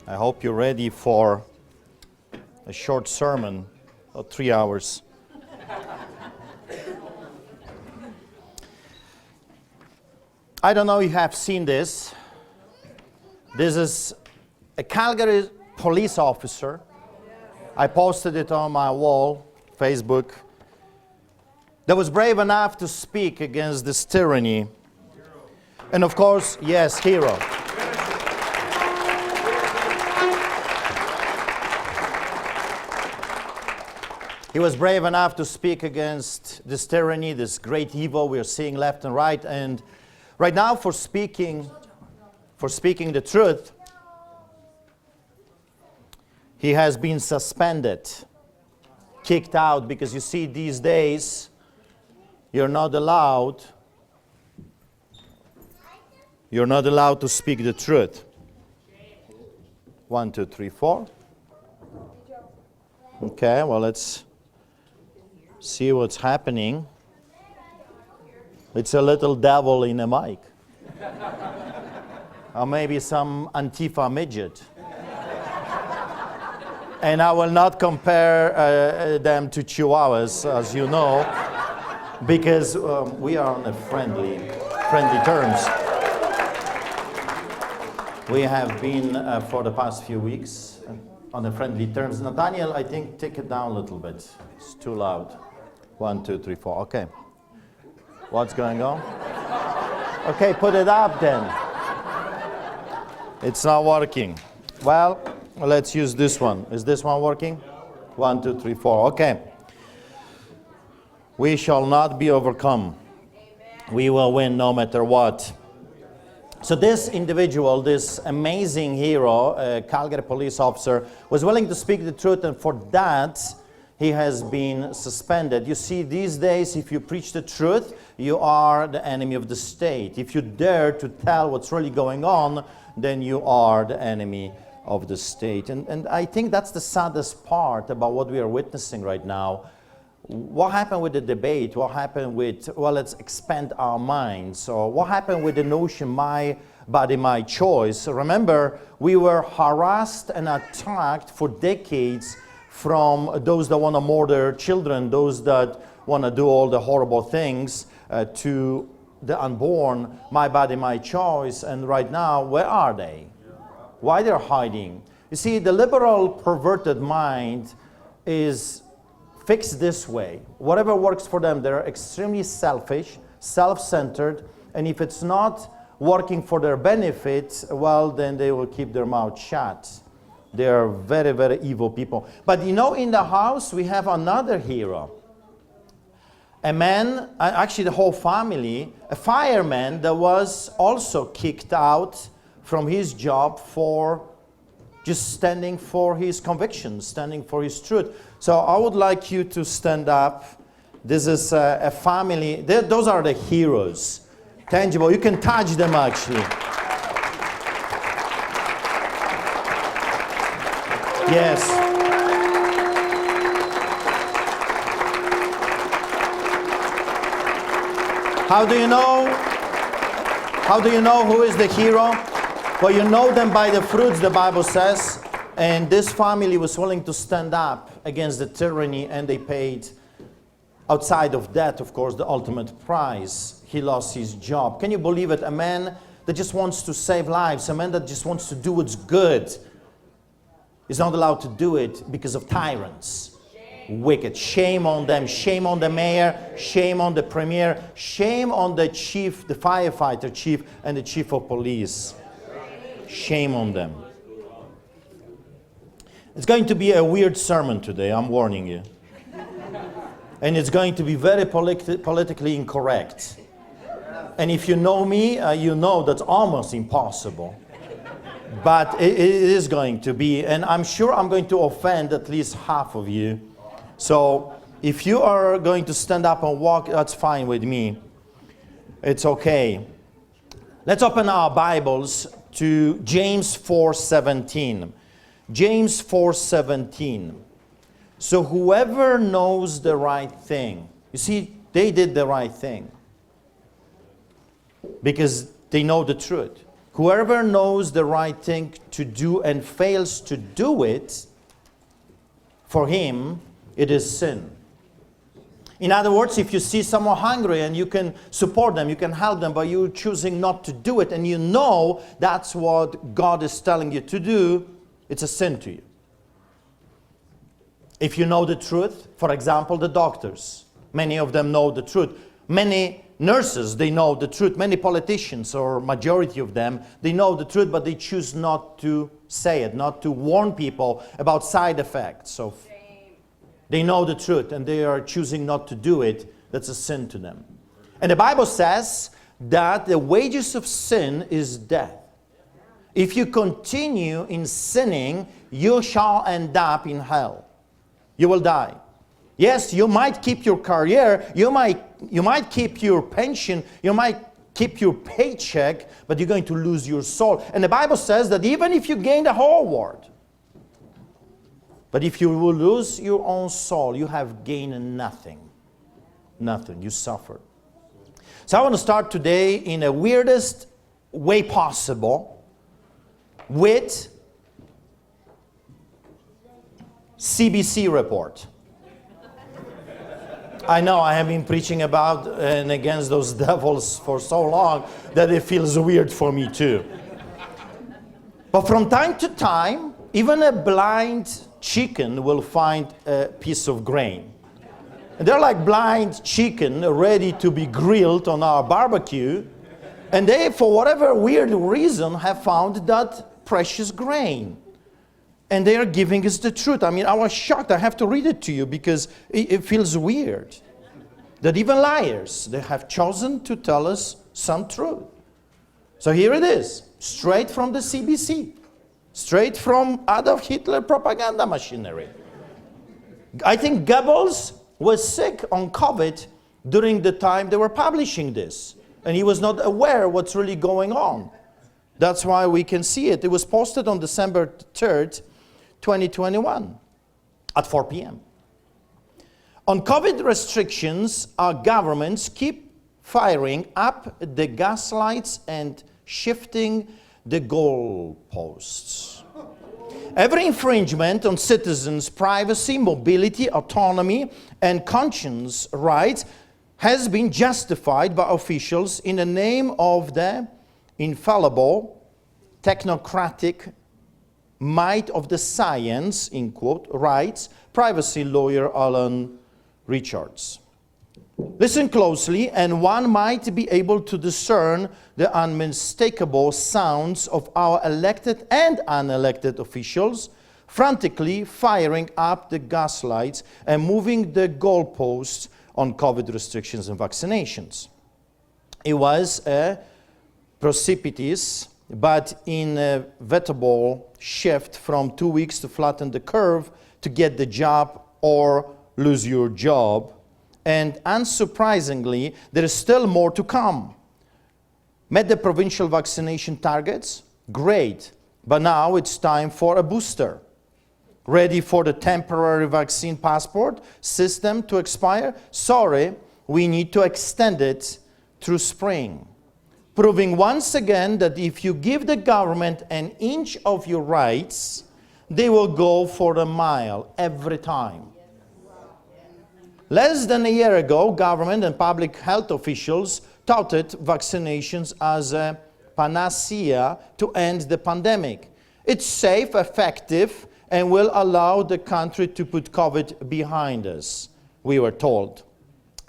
I hope you're ready for a short sermon of 3 hours. I don't know if you have seen this. This is a Calgary police officer. I posted it on my wall, Facebook, that was brave enough to speak against this tyranny. And of course, yes, hero. He was brave enough to speak against this tyranny, this great evil we are seeing left and right. And right now, for speaking the truth, he has been suspended, kicked out, because you see, these days, you're not allowed to speak the truth. 1, 2, 3, 4. Okay, well, let's see what's happening. It's a little devil in a mic. Or maybe some Antifa midget. And I will not compare them to chihuahuas, as you know, because we are on a friendly terms. We have been for the past few weeks on the friendly terms. Nathaniel, I think take it down a little bit. It's too loud. 1, 2, 3, 4. Okay. What's going on? Okay, put it up then. It's not working. Well, let's use this one. Is this one working? 1, 2, 3, 4. Okay. We shall not be overcome. We will win no matter what. So this individual, this amazing hero, a Calgary police officer, was willing to speak the truth, and for that, he has been suspended. You see, these days, if you preach the truth, you are the enemy of the state. If you dare to tell what's really going on, then you are the enemy of the state. And I think that's the saddest part about what we are witnessing right now. What happened with the debate? What happened with, well, let's expand our minds? Or what happened with the notion, my body, my choice? Remember, we were harassed and attacked for decades from those that want to murder children, those that want to do all the horrible things to the unborn, my body, my choice. And right now, where are they? Why they're hiding? You see, the liberal perverted mind is fixed this way. Whatever works for them, they're extremely selfish, self-centered, and if it's not working for their benefit, well, then they will keep their mouth shut. They are very, very evil people. But you know, in the house, we have another hero. A man, actually the whole family, a fireman that was also kicked out from his job for just standing for his convictions, standing for his truth. So I would like you to stand up. This is a family. Those are the heroes. Tangible. You can touch them, actually. Yes. How do you know? How do you know who is the hero? Well, you know them by the fruits, the Bible says. And this family was willing to stand up against the tyranny, and they paid, outside of that, of course, the ultimate price. He lost his job. Can you believe it? A man that just wants to save lives, a man that just wants to do what's good, is not allowed to do it because of tyrants. Wicked. Shame on them. Shame on the mayor. Shame on the premier. Shame on the chief, the firefighter chief, and the chief of police. Shame on them. It's going to be a weird sermon today, I'm warning you. And it's going to be very politically incorrect. And if you know me, you know that's almost impossible. But it is going to be, and I'm sure I'm going to offend at least half of you. So if you are going to stand up and walk, that's fine with me. It's okay. Let's open our Bibles to James 4:17. James 4:17. So whoever knows the right thing, you see, they did the right thing because they know the truth. Whoever knows the right thing to do and fails to do it, for him it is sin. In other words, if you see someone hungry and you can support them, you can help them, but you're choosing not to do it, and you know that's what God is telling you to do, it's a sin to you. If you know the truth, for example, the doctors, many of them know the truth. Many nurses, they know the truth. Many politicians, or majority of them, they know the truth, but they choose not to say it, not to warn people about side effects. So they know the truth and they are choosing not to do it. That's a sin to them. And the Bible says that the wages of sin is death. If you continue in sinning, you shall end up in hell. You will die. Yes, you might keep your career, you might keep your pension, you might keep your paycheck, but you're going to lose your soul. And the Bible says that even if you gain the whole world, but if you will lose your own soul, you have gained nothing. Nothing. You suffer. So I want to start today in the weirdest way possible with CBC report. I know I have been preaching about and against those devils for so long that it feels weird for me too. But from time to time, even a blind chicken will find a piece of grain. And they're like blind chicken ready to be grilled on our barbecue. And they, for whatever weird reason, have found that precious grain. And they are giving us the truth. I mean, I was shocked. I have to read it to you because it feels weird. That even liars, they have chosen to tell us some truth. So here it is, straight from the CBC. Straight from Adolf Hitler propaganda machinery. I think Goebbels was sick on COVID during the time they were publishing this. And he was not aware what's really going on. That's why we can see it. It was posted on December 3rd, 2021 at 4 p.m. On COVID restrictions, our governments keep firing up the gaslights and shifting the goalposts. Every infringement on citizens' privacy, mobility, autonomy, and conscience rights has been justified by officials in the name of the infallible, technocratic might of the science, in quote, writes privacy lawyer Alan Richards. Listen closely, and one might be able to discern the unmistakable sounds of our elected and unelected officials frantically firing up the gaslights and moving the goalposts on COVID restrictions and vaccinations. It was a precipitous but inevitable shift from 2 weeks to flatten the curve to get the job or lose your job. And unsurprisingly, there is still more to come. Met the provincial vaccination targets? Great. But now it's time for a booster. Ready for the temporary vaccine passport system to expire? Sorry, we need to extend it through spring. Proving once again that if you give the government an inch of your rights, they will go for a mile every time. Less than a year ago, government and public health officials touted vaccinations as a panacea to end the pandemic. It's safe, effective, and will allow the country to put COVID behind us, we were told.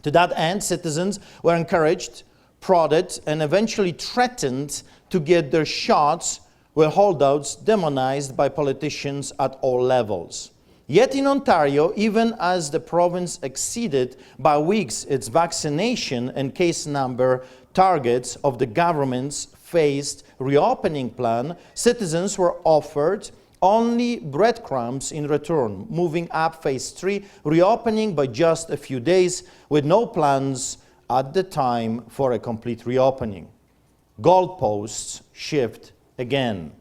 To that end, citizens were encouraged, prodded, and eventually threatened to get their shots, with holdouts demonized by politicians at all levels. Yet in Ontario, even as the province exceeded by weeks its vaccination and case number targets of the government's phased reopening plan, citizens were offered only breadcrumbs in return, moving up phase 3, reopening by just a few days, with no plans at the time for a complete reopening. Goalposts shift again.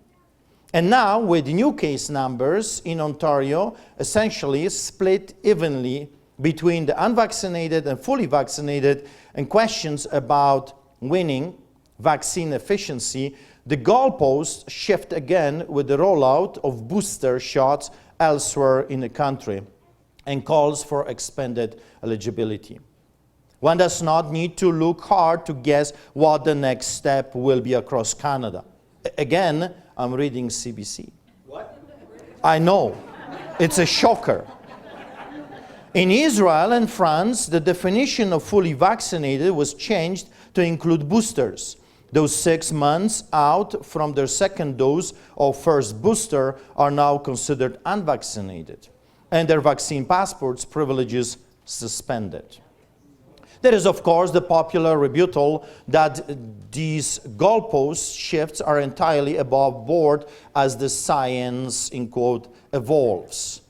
And now, with new case numbers in Ontario essentially split evenly between the unvaccinated and fully vaccinated, and questions about winning vaccine efficiency, the goalposts shift again with the rollout of booster shots elsewhere in the country and calls for expanded eligibility. One does not need to look hard to guess what the next step will be across Canada. Again, I'm reading CBC. What? I know. It's a shocker. In Israel and France, the definition of fully vaccinated was changed to include boosters. Those 6 months out from their second dose or first booster are now considered unvaccinated, and their vaccine passports privileges suspended. There is, of course, the popular rebuttal that these goalpost shifts are entirely above board as the science, in quote, evolves.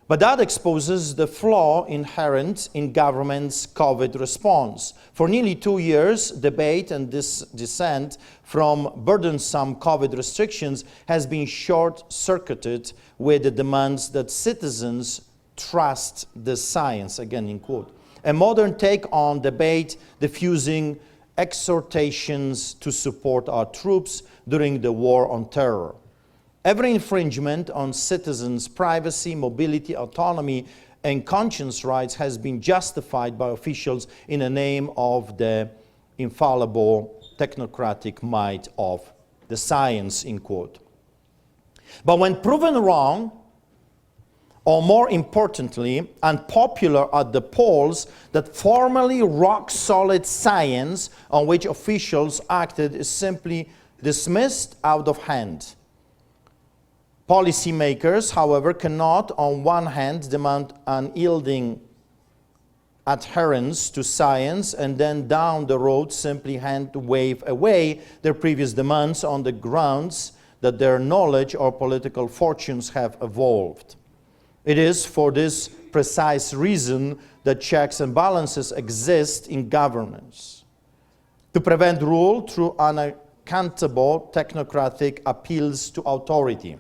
But that exposes the flaw inherent in government's COVID response. For nearly 2 years, debate and this dissent from burdensome COVID restrictions has been short-circuited with the demands that citizens trust the science, again in quote. A modern take on debate diffusing exhortations to support our troops during the war on terror. Every infringement on citizens' privacy, mobility, autonomy, and conscience rights has been justified by officials in the name of the infallible technocratic might of the science, in quote. But when proven wrong, or more importantly, unpopular at the polls, that formerly rock-solid science on which officials acted is simply dismissed out of hand. Policymakers, however, cannot, on one hand, demand unyielding adherence to science and then down the road simply hand-wave away their previous demands on the grounds that their knowledge or political fortunes have evolved. It is for this precise reason that checks and balances exist in governance, to prevent rule through unaccountable technocratic appeals to authority.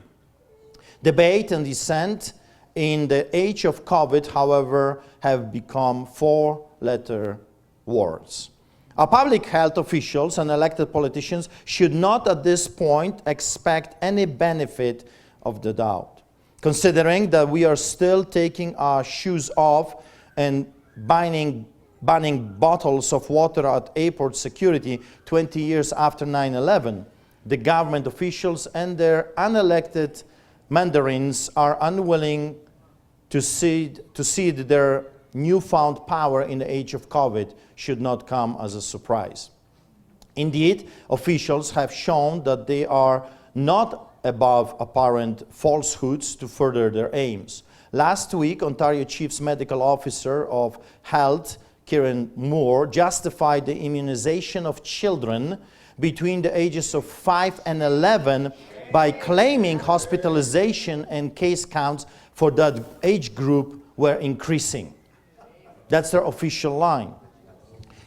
Debate and dissent in the age of COVID, however, have become four-letter words. Our public health officials and elected politicians should not at this point expect any benefit of the doubt, considering that we are still taking our shoes off and banning bottles of water at airport security 20 years after 9/11. The government officials and their unelected mandarins are unwilling to cede their newfound power in the age of COVID should not come as a surprise. Indeed, officials have shown that they are not above apparent falsehoods to further their aims. Last week, Ontario Chief's Medical Officer of Health, Kieran Moore, justified the immunization of children between the ages of 5 and 11 by claiming hospitalization and case counts for that age group were increasing. That's their official line.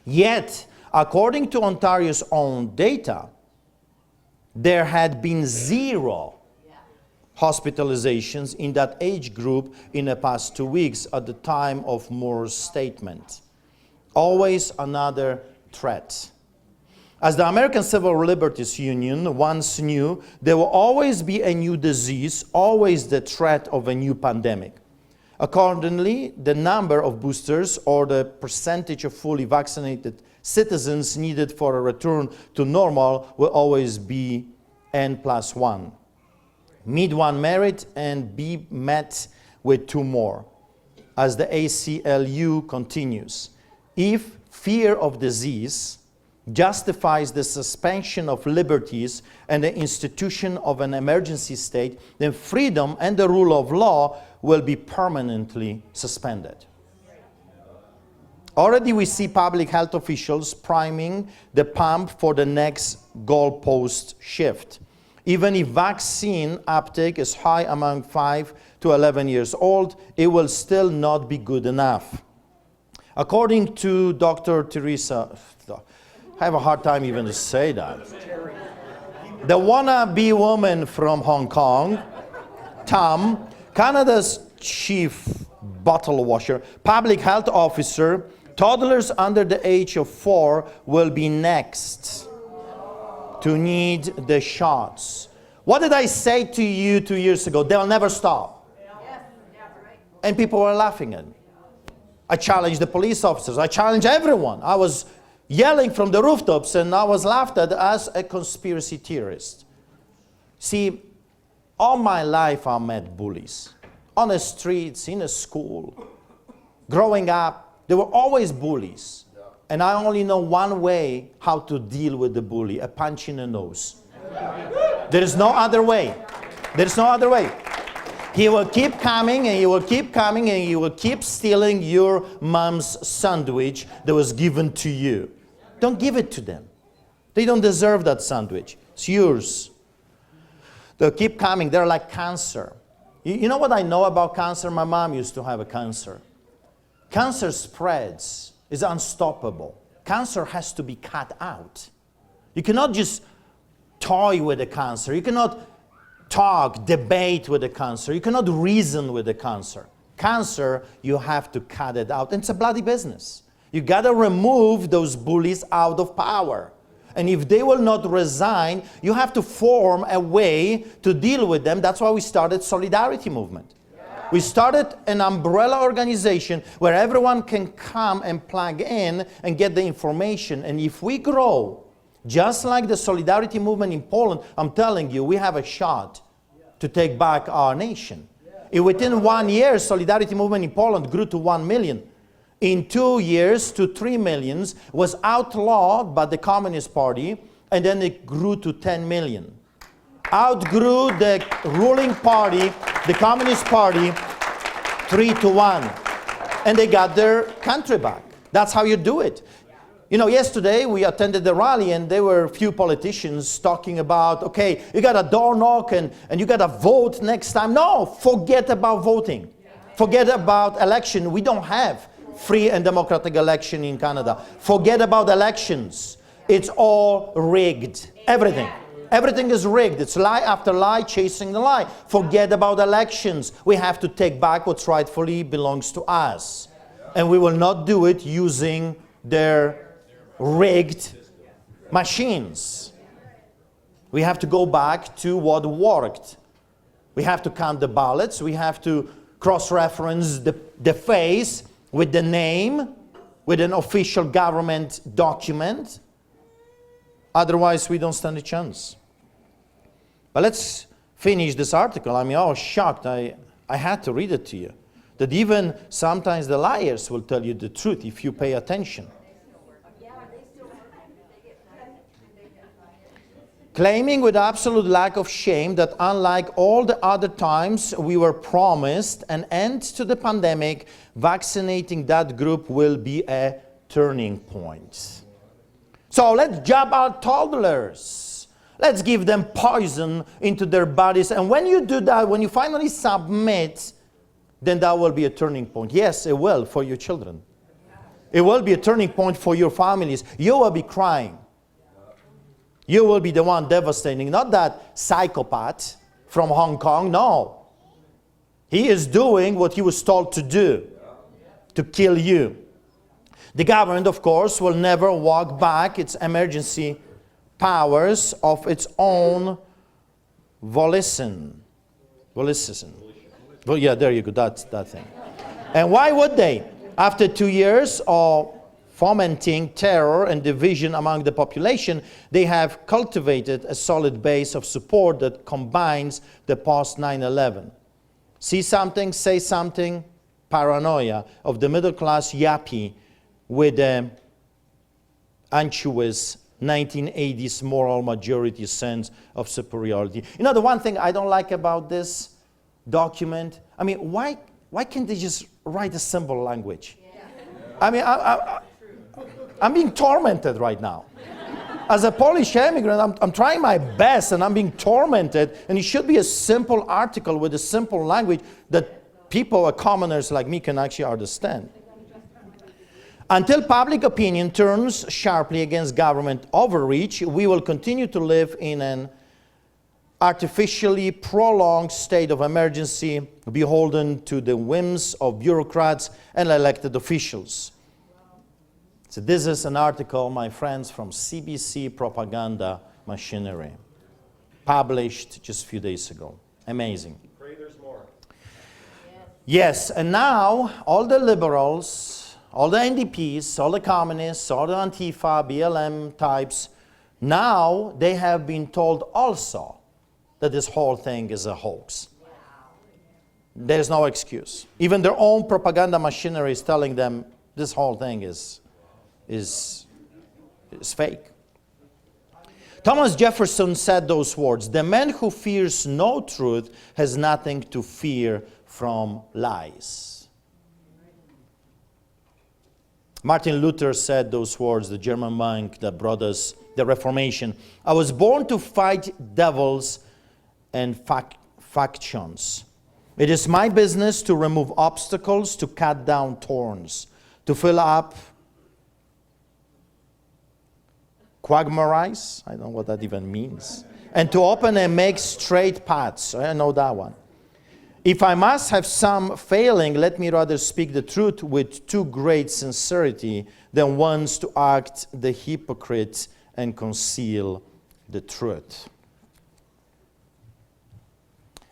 Yet, according to Ontario's own data, there had been 0 hospitalizations in that age group in the past 2 weeks at the time of Moore's statement. Always another threat. As the American Civil Liberties Union once knew, there will always be a new disease, always the threat of a new pandemic. Accordingly, the number of boosters or the percentage of fully vaccinated citizens needed for a return to normal will always be N+1. Meet one merit and be met with 2 more. As the ACLU continues, if fear of disease justifies the suspension of liberties and the institution of an emergency state, then freedom and the rule of law will be permanently suspended. Already we see public health officials priming the pump for the next goalpost shift. Even if vaccine uptake is high among 5 to 11 years old, it will still not be good enough. According to Dr. Teresa, I have a hard time even to say that. The wannabe woman from Hong Kong, Tam, Canada's chief bottle washer, public health officer, toddlers under the age of 4 will be next. to need the shots. What did I say to you 2 years ago? They'll never stop. And people were laughing at me. I challenged the police officers. I challenged everyone. I was yelling from the rooftops, and I was laughed at as a conspiracy theorist. See, all my life I met bullies. On the streets, in a school. Growing up, there were always bullies. And I only know one way how to deal with the bully, a punch in the nose. There is no other way. There is no other way. He will keep coming, and he will keep coming, and he will keep stealing your mom's sandwich that was given to you. Don't give it to them. They don't deserve that sandwich. It's yours. They'll keep coming. They're like cancer. You know what I know about cancer? My mom used to have a cancer. Cancer spreads. It's unstoppable. Cancer has to be cut out. You cannot just toy with the cancer. You cannot talk, debate with the cancer. You cannot reason with the cancer. Cancer, you have to cut it out. And it's a bloody business. You got to remove those bullies out of power. And if they will not resign, you have to form a way to deal with them. That's why we started Solidarity Movement. We started an umbrella organization where everyone can come and plug in and get the information. And if we grow, just like the Solidarity Movement in Poland, I'm telling you, we have a shot to take back our nation. Within 1 year, Solidarity Movement in Poland grew to 1 million. In 2 years, to 3 million, was outlawed by the Communist Party, and then it grew to 10 million. Outgrew the ruling party, the Communist Party, 3-1. And they got their country back. That's how you do it. You know, yesterday we attended the rally, and there were a few politicians talking about, okay, you got a door knock and you got to vote next time. No, forget about voting. Forget about election. We don't have free and democratic election in Canada. Forget about elections. It's all rigged. Everything. Everything is rigged. It's lie after lie, chasing the lie. Forget about elections. We have to take back what rightfully belongs to us. And we will not do it using their rigged machines. We have to go back to what worked. We have to count the ballots. We have to cross-reference the face with the name, with an official government document. Otherwise, we don't stand a chance. But let's finish this article. I mean, I was shocked. I had to read it to you. That even sometimes the liars will tell you the truth if you pay attention. Claiming with absolute lack of shame that unlike all the other times we were promised an end to the pandemic, vaccinating that group will be a turning point. So let's jab our toddlers. Let's give them poison into their bodies. And when you do that, when you finally submit, then that will be a turning point. Yes, it will for your children. It will be a turning point for your families. You will be crying. You will be the one devastating, not that psychopath from Hong Kong, no. He is doing what he was told to do, to kill you. The government, of course, will never walk back its emergency powers of its own volition. Well, yeah, there you go, that thing. And why would they? After 2 years of fomenting terror and division among the population, they have cultivated a solid base of support that combines the post-9/11. See something, say something, paranoia of the middle-class yappy with the unctuous 1980s moral majority sense of superiority. You know, the one thing I don't like about this document, I mean, why can't they just write a simple language? I mean, I'm being tormented right now. As a Polish immigrant, I'm trying my best and I'm being tormented, and it should be a simple article with a simple language that people, commoners like me, can actually understand. Until public opinion turns sharply against government overreach, we will continue to live in an artificially prolonged state of emergency, beholden to the whims of bureaucrats and elected officials. So this is an article, my friends, from CBC Propaganda machinery. Published just a few days ago. Amazing. Pray there's more. Yes, and now all the liberals, all the NDPs, all the communists, all the Antifa, BLM types, now they have been told also that this whole thing is a hoax. There's no excuse. Even their own propaganda machinery is telling them this whole thing is fake. Thomas Jefferson said those words, "The man who fears no truth has nothing to fear from lies." Martin Luther said those words, the German monk that brought us the Reformation. "I was born to fight devils and factions. It is my business to remove obstacles, to cut down thorns, to fill up quagmires," I don't know what that even means, "and to open and make straight paths." I know that one. "If I must have some failing, let me rather speak the truth with too great sincerity than once to act the hypocrite and conceal the truth."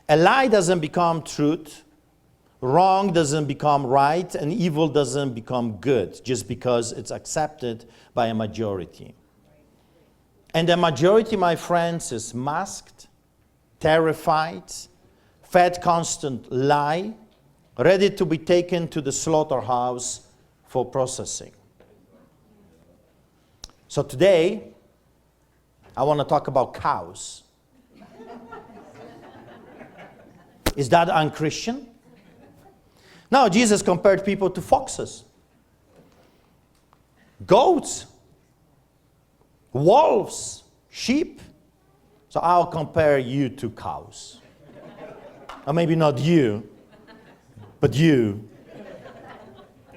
A lie doesn't become truth, wrong doesn't become right, and evil doesn't become good just because it's accepted by a majority. And the majority, my friends, is masked, terrified, fed constant lie, ready to be taken to the slaughterhouse for processing. So today, I want to talk about cows. Is that unchristian? No, Jesus compared people to foxes, goats, wolves, sheep. So I'll compare you to cows. Or maybe not you, but you,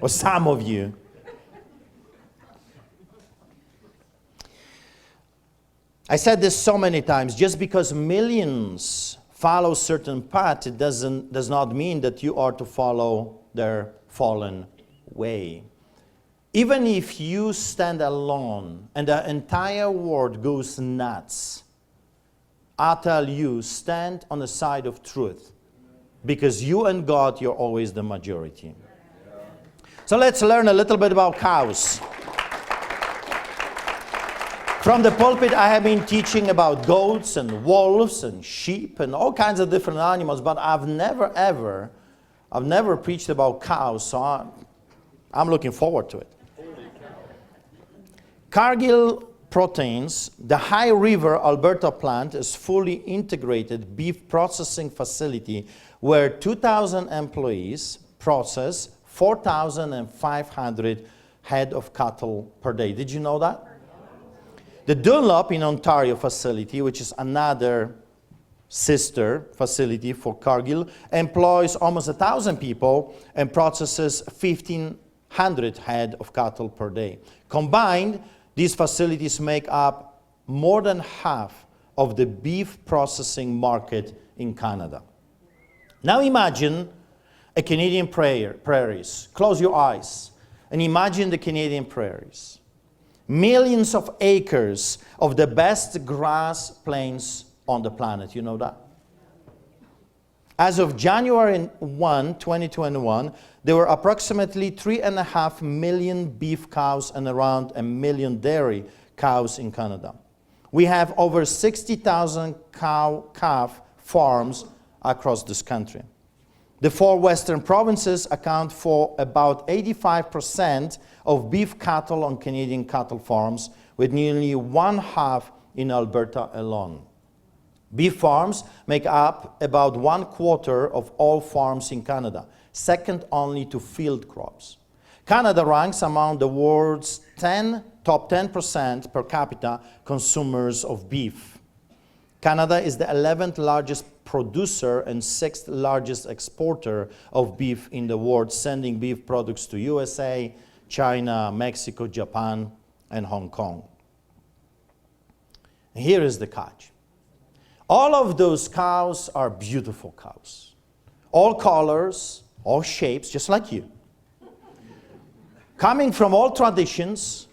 or some of you. I said this so many times, just because millions follow certain path, it does not mean that you are to follow their fallen way. Even if you stand alone and the entire world goes nuts, I tell you, stand on the side of truth, because you and God, you're always the majority. So let's learn a little bit about cows. From the pulpit, I have been teaching about goats and wolves and sheep and all kinds of different animals, but I've never preached about cows, so I'm looking forward to it. Cargill Proteins, the High River, Alberta plant, is fully integrated beef processing facility where 2,000 employees process 4,500 head of cattle per day. Did you know that? The Dunlop in Ontario facility, which is another sister facility for Cargill, employs almost 1,000 people and processes 1,500 head of cattle per day. Combined, these facilities make up more than half of the beef processing market in Canada. Now imagine a Canadian prairies. Close your eyes and imagine the Canadian prairies. Millions of acres of the best grass plains on the planet. You know that? As of January 1, 2021, there were approximately 3.5 million beef cows and around 1 million dairy cows in Canada. We have over 60,000 calf farms across this country. The 4 western provinces account for about 85% of beef cattle on Canadian cattle farms, with nearly 1/2 in Alberta alone. Beef farms make up about 1/4 of all farms in Canada, second only to field crops. Canada ranks among the world's top 10% per capita consumers of beef. Canada is the 11th largest producer and 6th largest exporter of beef in the world, sending beef products to USA, China, Mexico, Japan, and Hong Kong. And here is the catch. All of those cows are beautiful cows. All colors, all shapes, just like you. Coming from all traditions,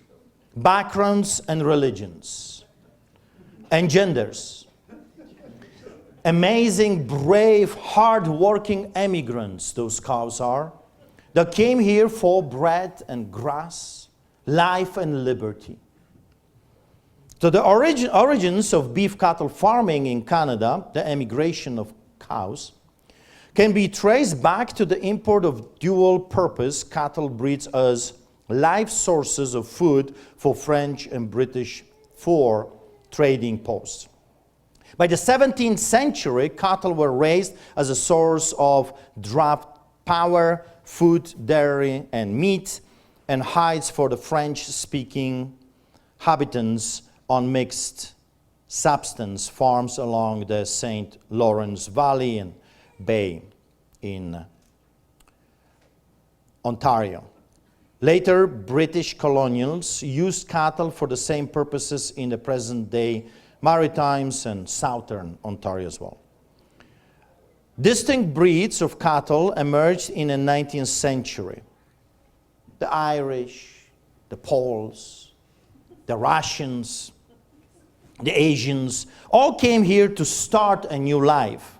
backgrounds, and religions. and genders. Amazing, brave, hard-working immigrants, those cows are, that came here for bread and grass, life and liberty. So the origins of beef cattle farming in Canada, the emigration of cows, can be traced back to the import of dual-purpose cattle breeds as live sources of food for French and British fur trading posts. By the 17th century, cattle were raised as a source of draft power, food, dairy, and meat, and hides for the French-speaking inhabitants on mixed substance farms along the St. Lawrence Valley and Bay in Ontario. Later, British colonials used cattle for the same purposes in the present-day Maritimes and Southern Ontario as well. Distinct breeds of cattle emerged in the 19th century. The Irish, the Poles, the Russians, the Asians, all came here to start a new life.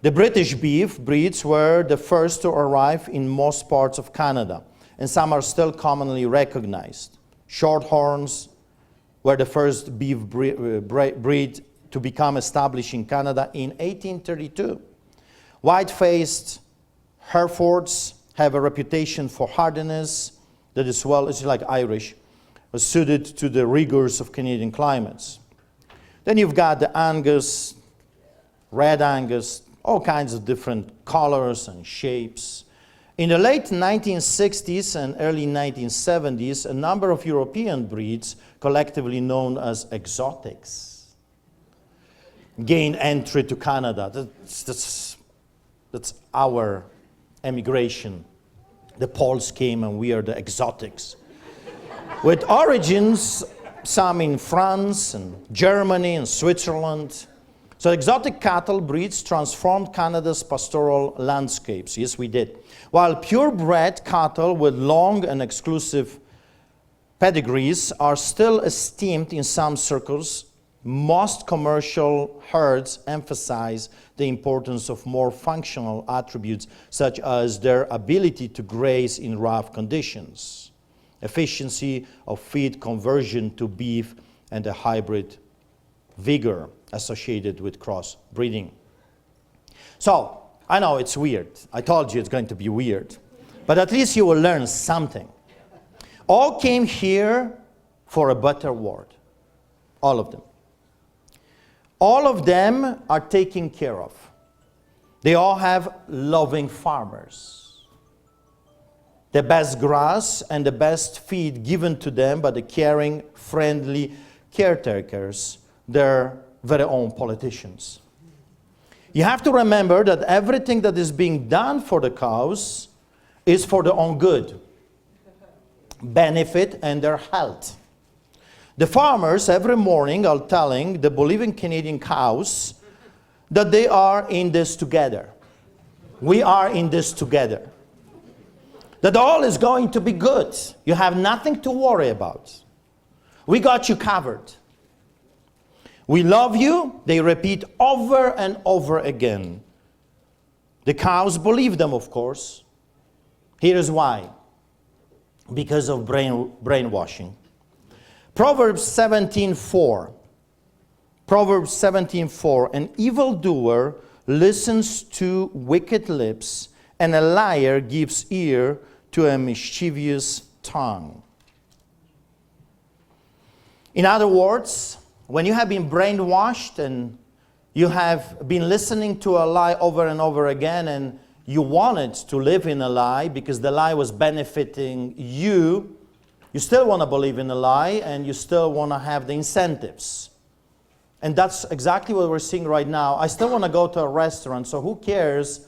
The British beef breeds were the first to arrive in most parts of Canada, and some are still commonly recognized. Shorthorns were the first beef breed to become established in Canada in 1832. White-faced Herefords have a reputation for hardiness that is it's like Irish, suited to the rigors of Canadian climates. Then you've got the Angus, Red Angus, all kinds of different colors and shapes. In the late 1960s and early 1970s, a number of European breeds, collectively known as exotics, gained entry to Canada. That's our emigration. The Poles came and we are the exotics. With origins, some in France and Germany and Switzerland. So exotic cattle breeds transformed Canada's pastoral landscapes. Yes, we did. While purebred cattle with long and exclusive pedigrees are still esteemed in some circles, most commercial herds emphasize the importance of more functional attributes, such as their ability to graze in rough conditions, efficiency of feed conversion to beef, and the hybrid vigor associated with crossbreeding. So, I know it's weird. I told you it's going to be weird. But at least you will learn something. All came here for a better world. All of them. All of them are taken care of. They all have loving farmers. The best grass and the best feed given to them by the caring, friendly caretakers, their very own politicians. You have to remember that everything that is being done for the cows is for their own good, benefit, and their health. The farmers every morning are telling the believing Canadian cows that they are in this together. We are in this together. That all is going to be good. You have nothing to worry about. We got you covered. We love you, they repeat over and over again. The cows believe them, of course. Here's why. Because of brainwashing. Proverbs 17:4. Proverbs 17:4. An evildoer listens to wicked lips, and a liar gives ear to a mischievous tongue. In other words, when you have been brainwashed and you have been listening to a lie over and over again, and you wanted to live in a lie because the lie was benefiting you, you still want to believe in a lie and you still want to have the incentives. And that's exactly what we're seeing right now. I still want to go to a restaurant, so who cares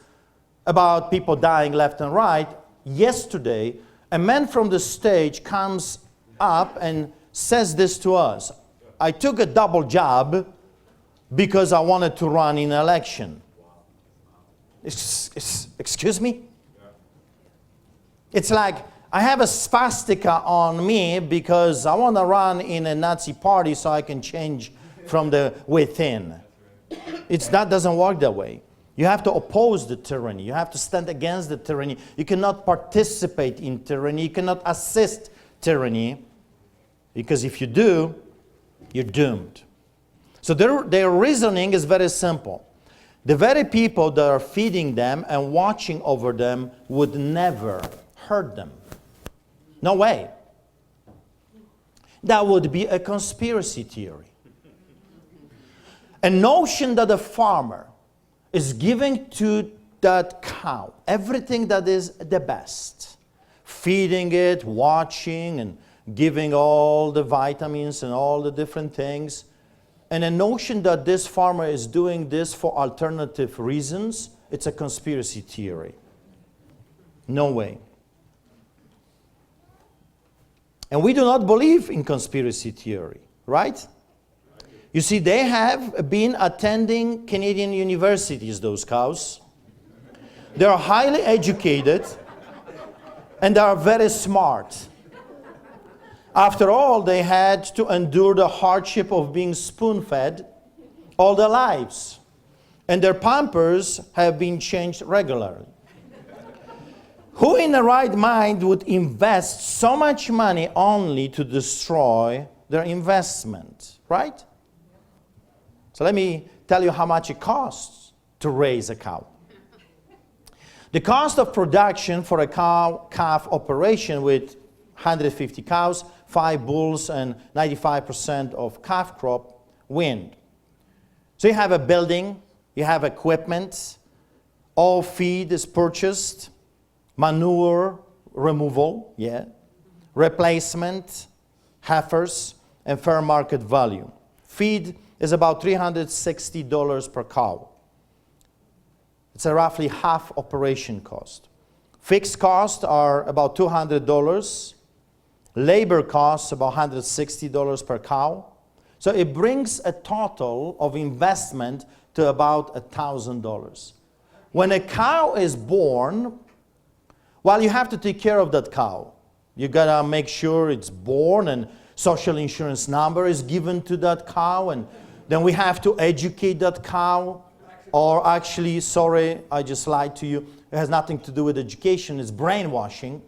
about people dying left and right? Yesterday, a man from the stage comes up and says this to us. I took a double job because I wanted to run in an election. Excuse me? It's like, I have a swastika on me because I want to run in a Nazi party so I can change from the within. That doesn't work that way. You have to oppose the tyranny. You have to stand against the tyranny. You cannot participate in tyranny. You cannot assist tyranny. Because if you do, you're doomed. So their reasoning is very simple. The very people that are feeding them and watching over them would never hurt them. No way. That would be a conspiracy theory. A notion that a farmer is giving to that cow everything that is the best. Feeding it, watching, and giving all the vitamins and all the different things. And a notion that this farmer is doing this for alternative reasons, it's a conspiracy theory. No way. And we do not believe in conspiracy theory, right? You see, they have been attending Canadian universities, those cows. They are highly educated and they are very smart. After all, they had to endure the hardship of being spoon-fed all their lives. And their pampers have been changed regularly. Who in the right mind would invest so much money only to destroy their investment, right? So let me tell you how much it costs to raise a cow. The cost of production for a cow-calf operation with 150 cows, 5 bulls, and 95% of calf crop wind. So you have a building, you have equipment, all feed is purchased, manure removal, replacement, heifers, and fair market value. Feed is about $360 per cow. It's a roughly half operation cost. Fixed costs are about $200. Labor costs about $160 per cow. So it brings a total of investment to about $1,000. When a cow is born, well, you have to take care of that cow. You gotta make sure it's born and social insurance number is given to that cow, and then we have to educate that cow. Or actually, sorry, I just lied to you. It has nothing to do with education, it's brainwashing.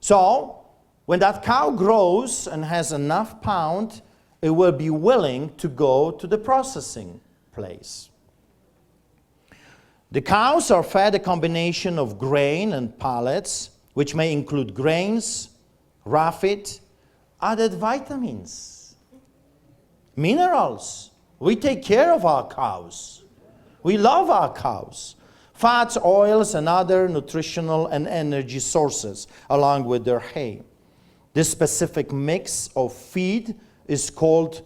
So, when that cow grows and has enough pound, it will be willing to go to the processing place. The cows are fed a combination of grain and pellets, which may include grains, raffit, added vitamins, minerals. We take care of our cows. We love our cows. Fats, oils, and other nutritional and energy sources, along with their hay. This specific mix of feed is called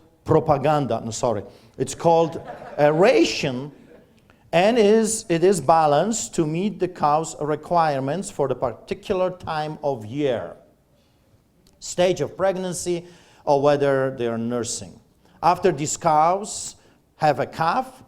it's called a ration, and it is balanced to meet the cow's requirements for the particular time of year, stage of pregnancy, or whether they are nursing. After these cows have a calf,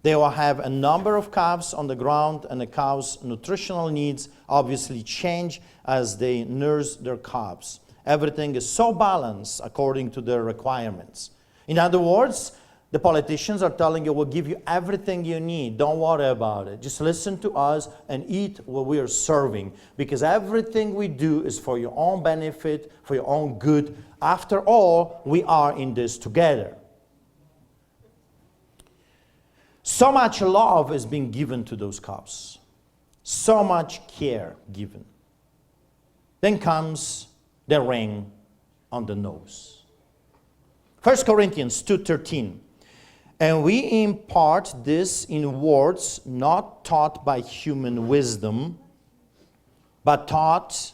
they will have a number of calves on the ground, and the cow's nutritional needs obviously change as they nurse their calves. Everything is so balanced according to their requirements. In other words, the politicians are telling you, we'll give you everything you need. Don't worry about it. Just listen to us and eat what we are serving, because everything we do is for your own benefit, for your own good. After all, we are in this together. So much love is being given to those cows. So much care given. Then comes the ring on the nose. 1 Corinthians 2:13. And we impart this in words not taught by human wisdom, but taught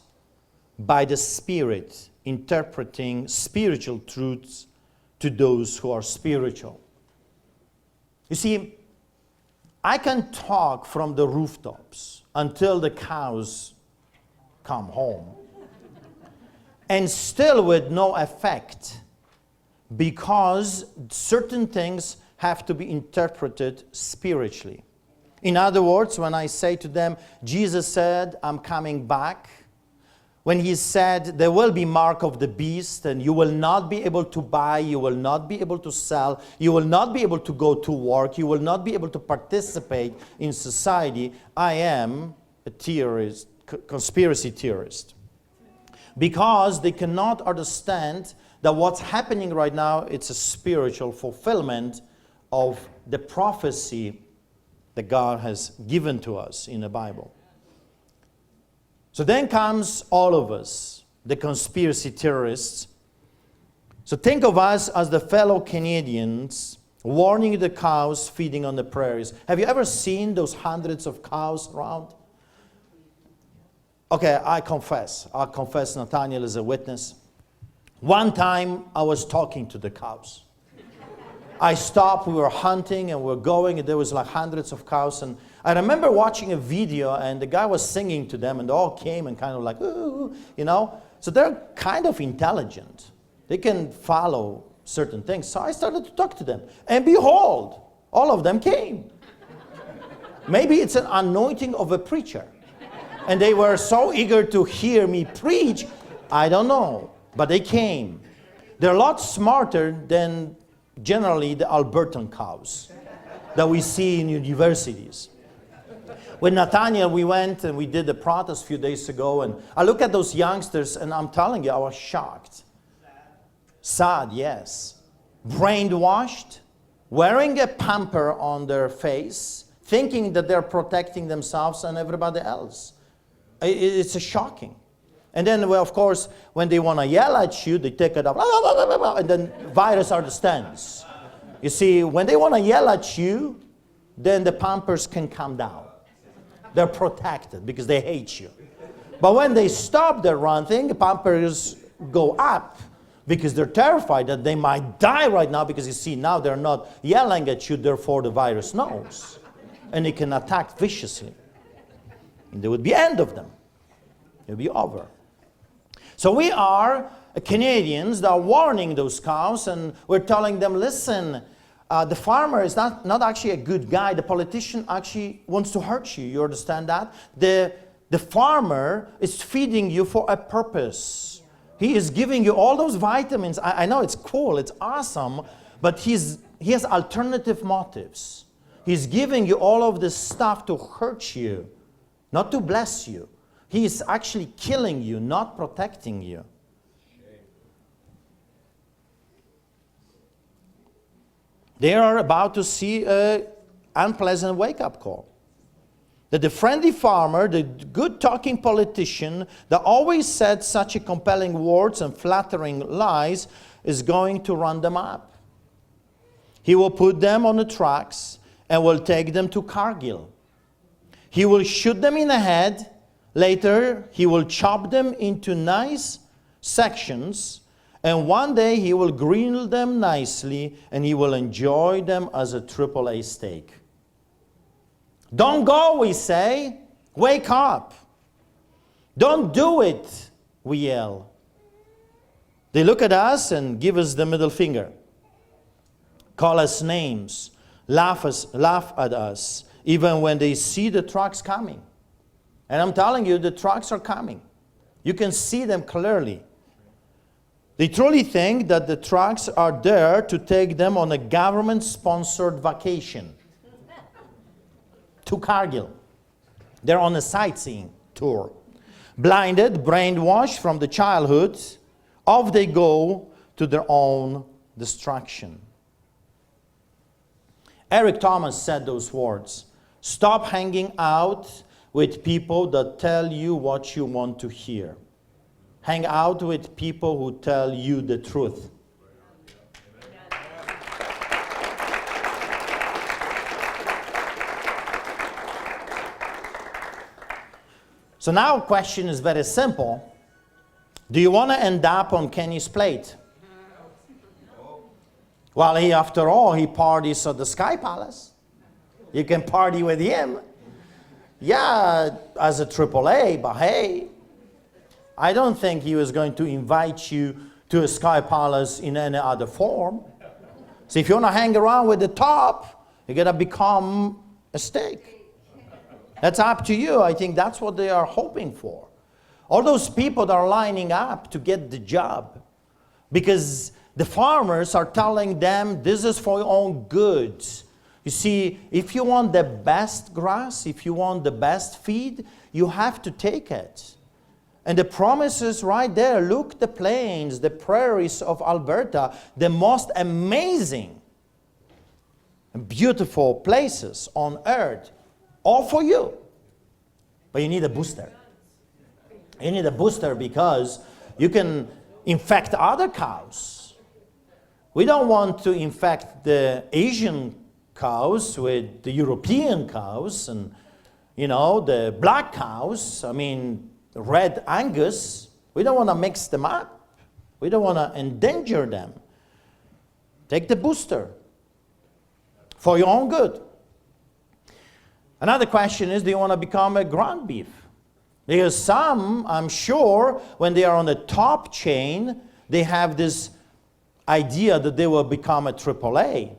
by the Spirit, interpreting spiritual truths to those who are spiritual. You see, I can talk from the rooftops until the cows come home, and still with no effect, because certain things have to be interpreted spiritually. In other words, when I say to them, Jesus said, I'm coming back, when he said, there will be mark of the beast, and you will not be able to buy, you will not be able to sell, you will not be able to go to work, you will not be able to participate in society. I am a terrorist, conspiracy theorist. Because they cannot understand that what's happening right now, it's a spiritual fulfillment of the prophecy that God has given to us in the Bible. So then comes all of us, the conspiracy theorists. So think of us as the fellow Canadians warning the cows feeding on the prairies. Have you ever seen those hundreds of cows around? Okay, I'll confess, Nathaniel is a witness. One time I was talking to the cows. I stopped, we were hunting and we were going, and there was like hundreds of cows. And I remember watching a video, and the guy was singing to them, and they all came and kind of like, ooh, you know. So they're kind of intelligent. They can follow certain things. So I started to talk to them. And behold, all of them came. Maybe it's an anointing of a preacher. And they were so eager to hear me preach. I don't know. But they came. They're a lot smarter than generally the Albertan cows that we see in universities. With Nathaniel, we went and we did the protest a few days ago, and I look at those youngsters, and I'm telling you, I was shocked. Sad, yes. Brainwashed, wearing a pamper on their face, thinking that they're protecting themselves and everybody else. It's shocking. And then, well, of course, when they want to yell at you, they take it up, and then virus understands. You see, when they want to yell at you, then the pampers can come down. They're protected because they hate you. But when they stop their ranting, the pampers go up because they're terrified that they might die right now, because you see, now they're not yelling at you, therefore the virus knows. And it can attack viciously. And there would be end of them. It would be over. So we are Canadians that are warning those cows, and we're telling them, listen, the farmer is not actually a good guy. The politician actually wants to hurt you. You understand that? The farmer is feeding you for a purpose. He is giving you all those vitamins. I know it's cool, it's awesome, but he has alternative motives. He's giving you all of this stuff to hurt you, not to bless you. He is actually killing you, not protecting you. They are about to see an unpleasant wake-up call. That the friendly farmer, the good-talking politician that always said such a compelling words and flattering lies, is going to run them up. He will put them on the tracks and will take them to Cargill. He will shoot them in the head. Later, he will chop them into nice sections, and one day he will grill them nicely, and he will enjoy them as a AAA steak. Don't go, we say. Wake up. Don't do it, we yell. They look at us and give us the middle finger. Call us names. Laugh at us, even when they see the trucks coming. And I'm telling you, the trucks are coming. You can see them clearly. They truly think that the trucks are there to take them on a government-sponsored vacation to Cargill. They're on a sightseeing tour. Blinded, brainwashed from the childhood, off they go to their own destruction. Eric Thomas said those words. Stop hanging out with people that tell you what you want to hear. Hang out with people who tell you the truth. So now the question is very simple. Do you want to end up on Kenny's plate? Well, after all, he parties at the Sky Palace. You can party with him. Yeah, as a AAA, but hey, I don't think he was going to invite you to a Sky Palace in any other form. So if you want to hang around with the top, you're going to become a steak. That's up to you. I think that's what they are hoping for. All those people that are lining up to get the job because the farmers are telling them this is for your own good. You see, if you want the best grass, if you want the best feed, you have to take it. And the promise is right there. Look, the plains, the prairies of Alberta, the most amazing and beautiful places on earth, all for you. But you need a booster. You need a booster because you can infect other cows. We don't want to infect the Asian cows with the European cows and, the black cows. I mean, red Angus. We don't want to mix them up. We don't want to endanger them. Take the booster for your own good. Another question is, do you want to become a ground beef? Because some, I'm sure, when they are on the top chain, they have this idea that they will become a AAA.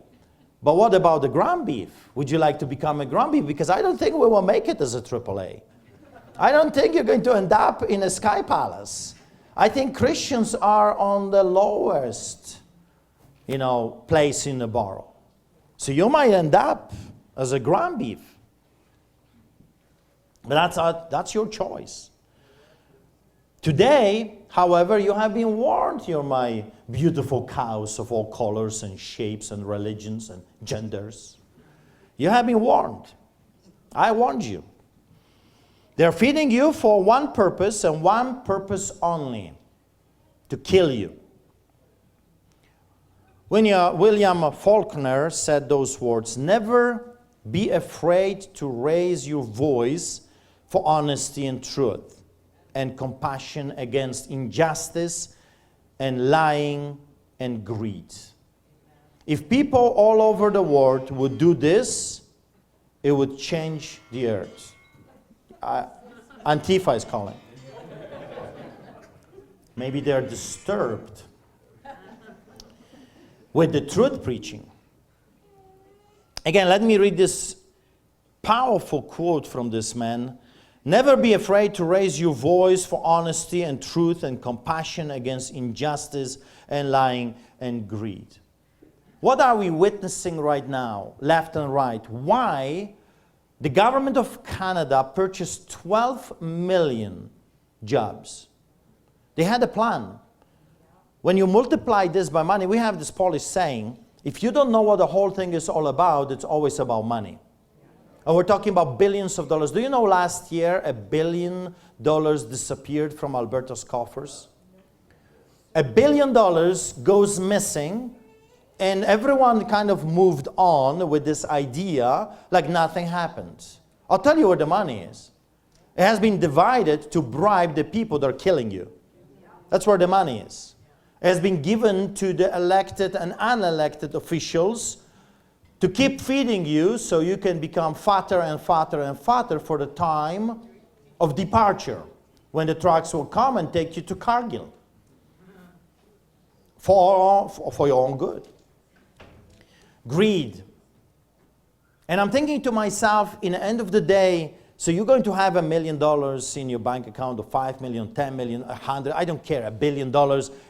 But what about the ground beef? Would you like to become a ground beef? Because I don't think we will make it as a AAA. I don't think you're going to end up in a sky palace. I think Christians are on the lowest, place in the barrel. So you might end up as a ground beef. But that's your choice. Today, however, you have been warned. You're my beautiful cows of all colors and shapes and religions and genders. You have been warned. I warned you. They're feeding you for one purpose and one purpose only: to kill you. When William Faulkner said those words, "Never be afraid to raise your voice for honesty and truth and compassion against injustice and lying and greed." If people all over the world would do this, it would change the earth. Antifa is calling. Maybe they're disturbed with the truth preaching. Again, let me read this powerful quote from this man. "Never be afraid to raise your voice for honesty and truth and compassion against injustice and lying and greed." What are we witnessing right now, left and right? Why the government of Canada purchased 12 million jobs. They had a plan. When you multiply this by money, we have this Polish saying, if you don't know what the whole thing is all about, it's always about money. And we're talking about billions of dollars. Do you know last year $1 billion disappeared from Alberta's coffers? $1 billion goes missing, and everyone kind of moved on with this idea like nothing happened. I'll tell you where the money is. It has been divided to bribe the people that are killing you. That's where the money is. It has been given to the elected and unelected officials to keep feeding you so you can become fatter and fatter and fatter for the time of departure, when the trucks will come and take you to Cargill for your own good. Greed. And I'm thinking to myself, in the end of the day, so you're going to have $1 million in your bank account, or 5 million, 10 million, 100, I don't care, $1 billion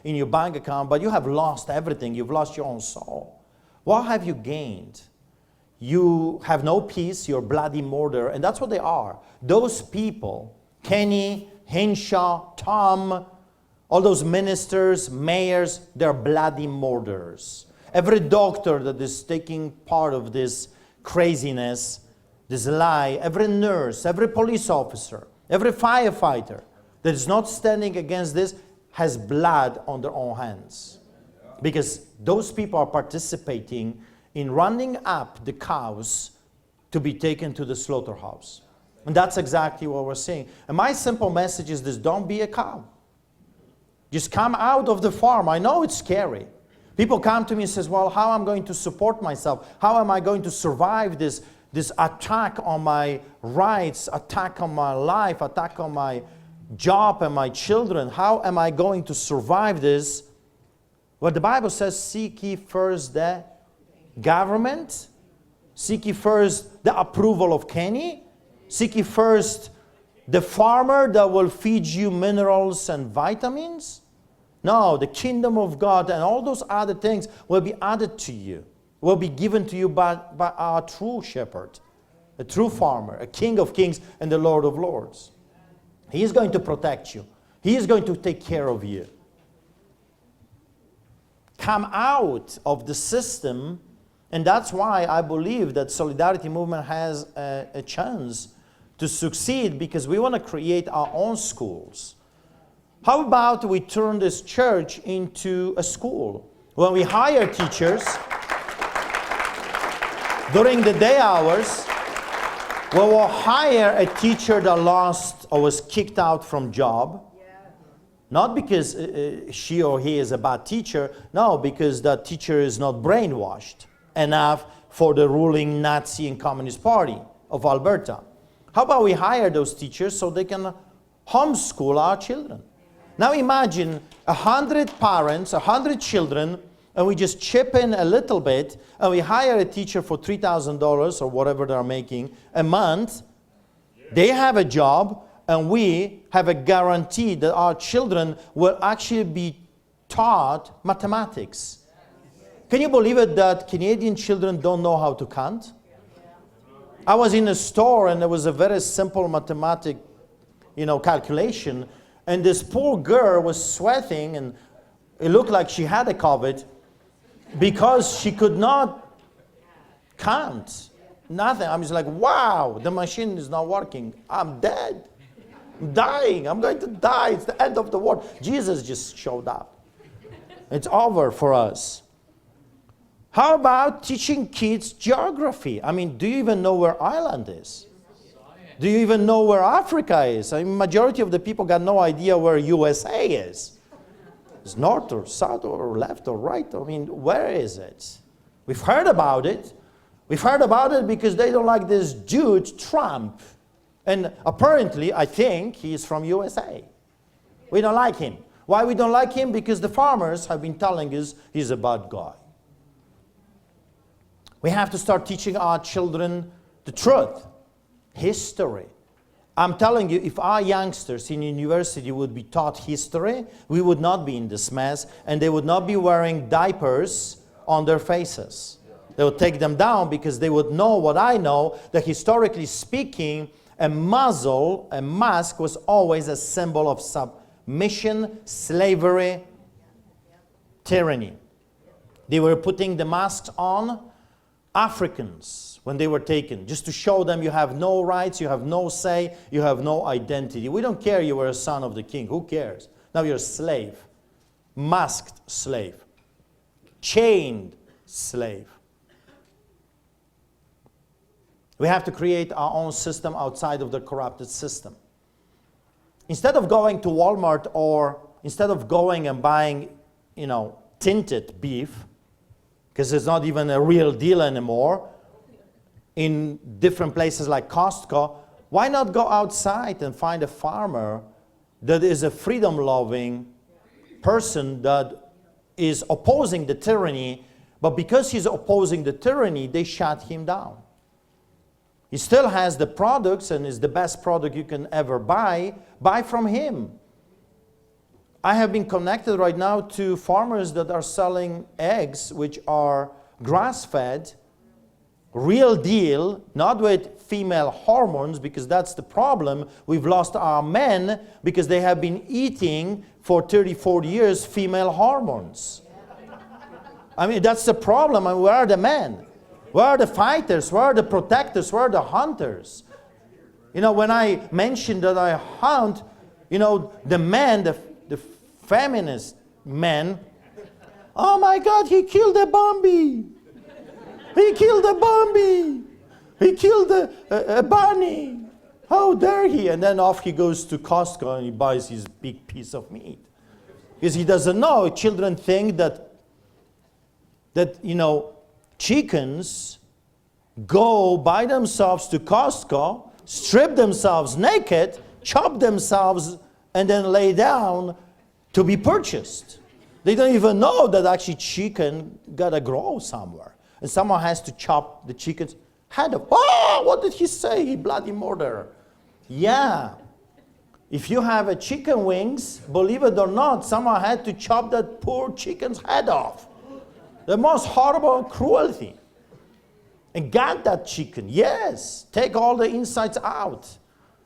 in your bank account, but you have lost everything. You've lost your own soul. What have you gained? You have no peace, you're bloody murderer, and that's what they are. Those people, Kenny, Hinshaw, Tom, all those ministers, mayors, they're bloody murderers. Every doctor that is taking part of this craziness, this lie, every nurse, every police officer, every firefighter that is not standing against this has blood on their own hands. Because those people are participating in rounding up the cows to be taken to the slaughterhouse. And that's exactly what we're seeing. And my simple message is this: don't be a cow. Just come out of the farm. I know it's scary. People come to me and says, well, how am I going to support myself? How am I going to survive this attack on my rights, attack on my life, attack on my job and my children? How am I going to survive this? Well, the Bible says, seek ye first the government, seek ye first the approval of Kenny, seek ye first The farmer that will feed you minerals and vitamins? No, the kingdom of God and all those other things will be added to you, will be given to you by our true shepherd, a true farmer, a King of kings and the Lord of lords. He is going to protect you. He is going to take care of you. Come out of the system, and that's why I believe that Solidarity Movement has a chance to succeed, because we want to create our own schools. How about we turn this church into a school? When we hire teachers during the day hours, we will hire a teacher that lost or was kicked out from job. Not because she or he is a bad teacher. No, because that teacher is not brainwashed enough for the ruling Nazi and Communist Party of Alberta. How about we hire those teachers so they can homeschool our children? Now imagine 100 parents, 100 children, and we just chip in a little bit, and we hire a teacher for $3,000 or whatever they're making a month. They have a job, and we have a guarantee that our children will actually be taught mathematics. Can you believe it that Canadian children don't know how to count? I was in a store, and there was a very simple mathematic, calculation, and this poor girl was sweating, and it looked like she had a COVID because she could not count. Nothing. I'm just like, wow, the machine is not working. I'm dead. I'm dying. I'm going to die. It's the end of the world. Jesus just showed up. It's over for us. How about teaching kids geography? I mean, do you even know where Ireland is? Do you even know where Africa is? I mean, majority of the people got no idea where USA is. It's north or south or left or right. I mean, where is it? We've heard about it. We've heard about it because they don't like this dude, Trump. And apparently, I think he's from USA. We don't like him. Why we don't like him? Because the farmers have been telling us he's a bad guy. We have to start teaching our children the truth, history. I'm telling you, if our youngsters in university would be taught history, we would not be in this mess, and they would not be wearing diapers on their faces. They would take them down because they would know what I know, that historically speaking, a muzzle, a mask was always a symbol of submission, slavery, tyranny. They were putting the masks on Africans when they were taken, just to show them you have no rights, you have no say, you have no identity. We don't care you were a son of the king. Who cares? Now you're a slave, masked slave, chained slave. We have to create our own system outside of the corrupted system. Instead of going to Walmart, or instead of going and buying, tinted beef, because it's not even a real deal anymore, in different places like Costco, why not go outside and find a farmer that is a freedom-loving person that is opposing the tyranny, but because he's opposing the tyranny, they shut him down. He still has the products and is the best product you can ever buy from him. I have been connected right now to farmers that are selling eggs which are grass-fed, real deal, not with female hormones, because that's the problem. We've lost our men because they have been eating for 30, 40 years female hormones. I mean, that's the problem. I mean, where are the men? Where are the fighters? Where are the protectors? Where are the hunters? When I mentioned that I hunt, the men, the feminist men, oh my God, he killed a Bambi. He killed a Bambi. He killed a bunny. How dare he? And then off he goes to Costco and he buys his big piece of meat. Because he doesn't know. Children think that chickens go by themselves to Costco, strip themselves naked, chop themselves, and then lay down to be purchased. They don't even know that actually chicken gotta grow somewhere. And someone has to chop the chicken's head off. Oh, what did he say? He bloody murderer. Yeah, If you have a chicken wings, believe it or not, someone had to chop that poor chicken's head off. The most horrible cruelty. And gut that chicken, yes. Take all the insides out.